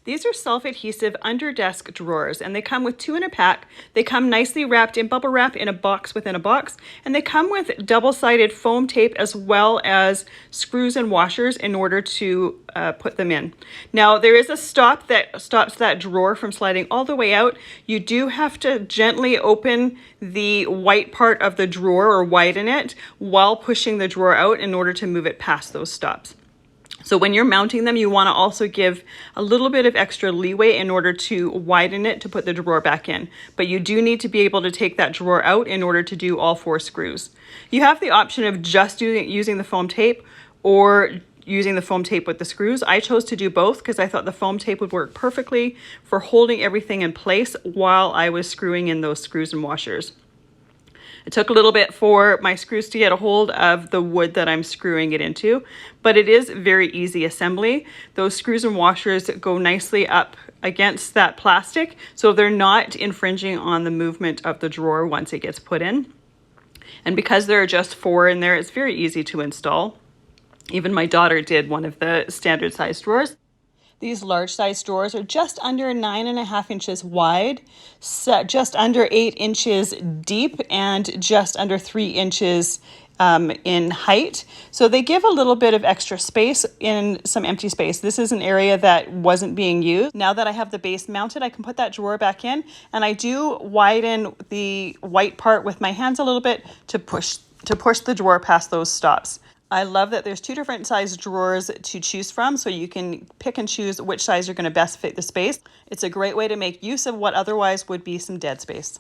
These are self-adhesive under desk drawers, and they come with 2 in a pack. They come nicely wrapped in bubble wrap in a box within a box, and they come with double-sided foam tape as well as screws and washers in order to put them in. Now, there is a stop that stops that drawer from sliding all the way out. You do have to gently open the white part of the drawer or widen it while pushing the drawer out in order to move it past those stops. So when you're mounting them, you want to also give a little bit of extra leeway in order to widen it to put the drawer back in. But you do need to be able to take that drawer out in order to do all 4 screws. You have the option of just using the foam tape or using the foam tape with the screws. I chose to do both because I thought the foam tape would work perfectly for holding everything in place while I was screwing in those screws and washers. It took a little bit for my screws to get a hold of the wood that I'm screwing it into, but it is very easy assembly. Those screws and washers go nicely up against that plastic, so they're not infringing on the movement of the drawer once it gets put in. And because there are just 4 in there, it's very easy to install. Even my daughter did one of the standard size drawers. These large size drawers are just under 9.5 inches wide, just under 8 inches deep, and just under 3 inches in height. So they give a little bit of extra space in some empty space. This is an area that wasn't being used. Now that I have the base mounted, I can put that drawer back in, and I do widen the white part with my hands a little bit to push the drawer past those stops. I love that there's 2 different size drawers to choose from, so you can pick and choose which size you're going to best fit the space. It's a great way to make use of what otherwise would be some dead space.